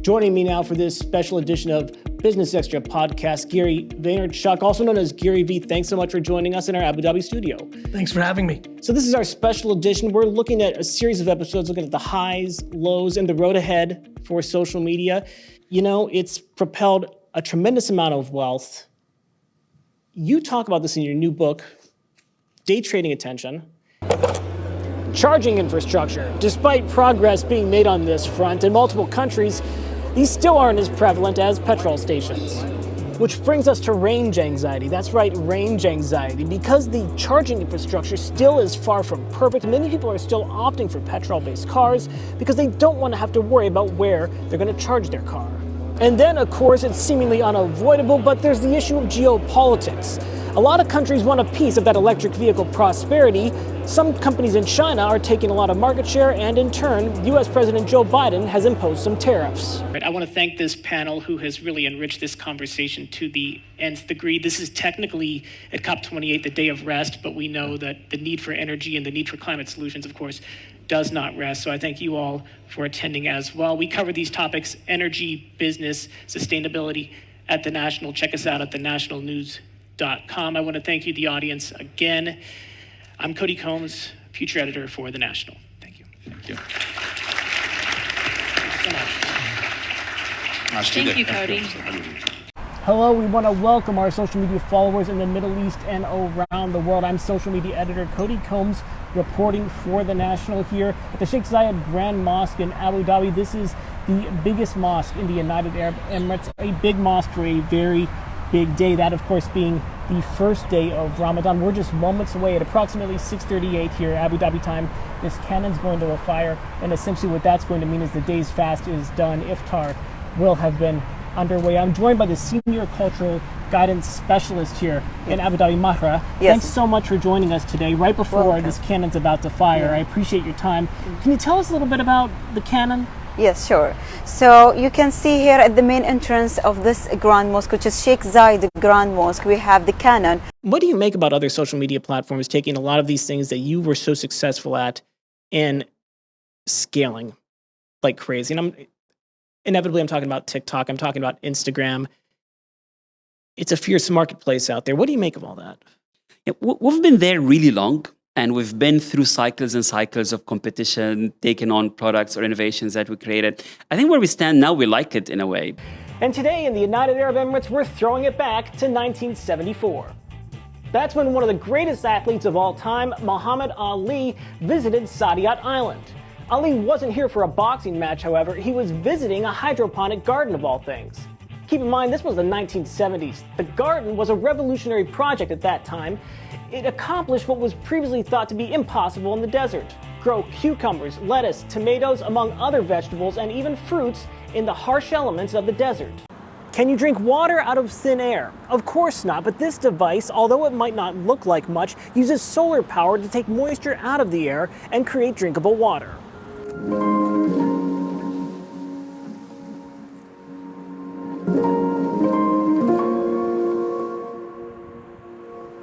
Joining me now for this special edition of Business Extra podcast, Gary Vaynerchuk, also known as Gary V. Thanks so much for joining us in our Abu Dhabi studio. Thanks for having me. So this is our special edition. We're looking at a series of episodes, looking at the highs, lows, and the road ahead for social media. You know, it's propelled a tremendous amount of wealth. You talk about this in your new book, Day Trading Attention. Charging infrastructure. Despite progress being made on this front in multiple countries, these still aren't as prevalent as petrol stations. Which brings us to range anxiety. That's right, range anxiety. Because the charging infrastructure still is far from perfect, many people are still opting for petrol-based cars because they don't want to have to worry about where they're going to charge their car. And then, of course, it's seemingly unavoidable, but there's the issue of geopolitics. A lot of countries want a piece of that electric vehicle prosperity. Some companies in China are taking a lot of market share, and in turn, U.S. President Joe Biden has imposed some tariffs. I want to thank this panel who has really enriched this conversation to the nth degree. This is technically at COP28, the day of rest, but we know that the need for energy and the need for climate solutions, of course, does not rest. So I thank you all for attending as well. We cover these topics, energy, business, sustainability, at The National. Check us out at thenationalnews.com. I want to thank you, the audience, again. I'm Cody Combs, future editor for The National. Thank you. Thank you. Thank you so much. Thank you, Cody. Hello, we want to welcome our social media followers in the Middle East and around the world. I'm social media editor Cody Combs, reporting for The National here at the Sheikh Zayed Grand Mosque in Abu Dhabi. This is the biggest mosque in the United Arab Emirates, a big mosque for a very big day, that of course being the first day of Ramadan. We're just moments away at approximately 6:38 here Abu Dhabi time. This cannon's going to fire, and essentially what that's going to mean is the day's fast is done. Iftar will have been underway. I'm joined by the senior cultural guidance specialist here in Abu Dhabi, Mahra. Yes. Thanks so much for joining us today, right before this cannon's about to fire. I appreciate your time. Can you tell us a little bit about the cannon? Yes, sure. So you can see here at the main entrance of this Grand Mosque, which is Sheikh Zayed Grand Mosque, we have the cannon. What do you make about other social media platforms taking a lot of these things that you were so successful at and scaling like crazy? And I'm talking about TikTok, I'm talking about Instagram. It's a fierce marketplace out there. What do you make of all that? Yeah, we've been there really long. And we've been through cycles and cycles of competition, taking on products or innovations that we created. I think where we stand now, we like it in a way. And today in the United Arab Emirates, we're throwing it back to 1974. That's when one of the greatest athletes of all time, Muhammad Ali, visited Saadiyat Island. Ali wasn't here for a boxing match, however. He was visiting a hydroponic garden of all things. Keep in mind, this was the 1970s. The garden was a revolutionary project at that time. It accomplished what was previously thought to be impossible in the desert: grow cucumbers, lettuce, tomatoes, among other vegetables, and even fruits in the harsh elements of the desert. Can you drink water out of thin air? Of course not, but this device, although it might not look like much, uses solar power to take moisture out of the air and create drinkable water.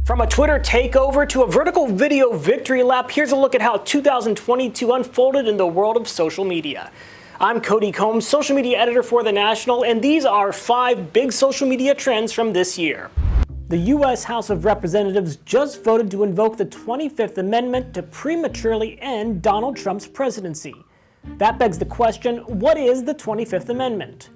From a Twitter takeover to a vertical video victory lap, here's a look at how 2022 unfolded in the world of social media. I'm Cody Combs, social media editor for The National, and these are 5 big social media trends from this year. The U.S. House of Representatives just voted to invoke the 25th Amendment to prematurely end Donald Trump's presidency. That begs the question, what is the 25th Amendment?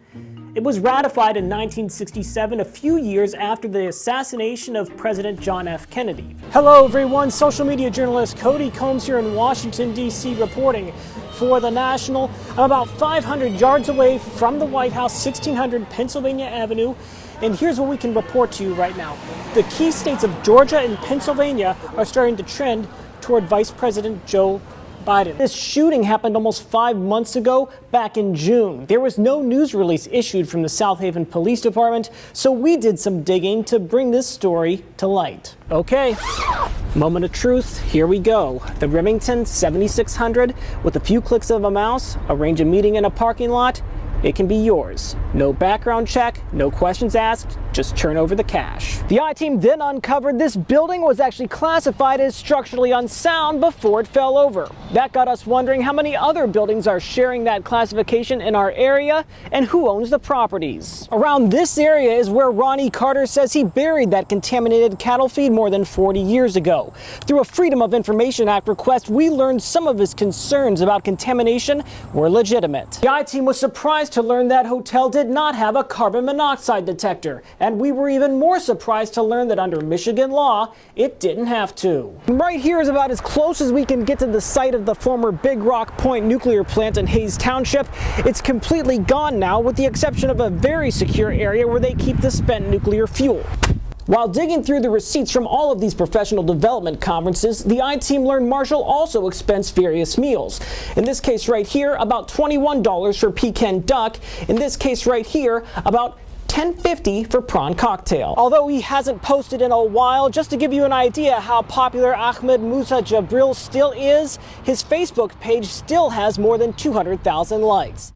It was ratified in 1967, a few years after the assassination of President John F. Kennedy. Hello everyone, social media journalist Cody Combs here in Washington, D.C. reporting for The National. I'm about 500 yards away from the White House, 1600 Pennsylvania Avenue, and here's what we can report to you right now. The key states of Georgia and Pennsylvania are starting to trend toward Vice President Joe Biden. This shooting happened almost 5 months ago, back in June. There was no news release issued from the South Haven Police Department, so we did some digging to bring this story to light. Okay, moment of truth, here we go. The Remington 7600, with a few clicks of a mouse, arrange a meeting in a parking lot, it can be yours. No background check, no questions asked, just turn over the cash. The I-team then uncovered this building was actually classified as structurally unsound before it fell over. That got us wondering how many other buildings are sharing that classification in our area and who owns the properties. Around this area is where Ronnie Carter says he buried that contaminated cattle feed more than 40 years ago. Through a Freedom of Information Act request, we learned some of his concerns about contamination were legitimate. The I-team was surprised to learn that hotel did not have a carbon monoxide detector, and we were even more surprised to learn that under Michigan law, it didn't have to. Right here is about as close as we can get to the site of the former Big Rock Point nuclear plant in Hayes Township. It's completely gone now, with the exception of a very secure area where they keep the spent nuclear fuel. While digging through the receipts from all of these professional development conferences, the I-team learned Marshall also expensed various meals. In this case right here, about $21 for pecan duck. In this case right here, about $10.50 for prawn cocktail. Although he hasn't posted in a while, just to give you an idea how popular Ahmed Musa Jabril still is, his Facebook page still has more than 200,000 likes.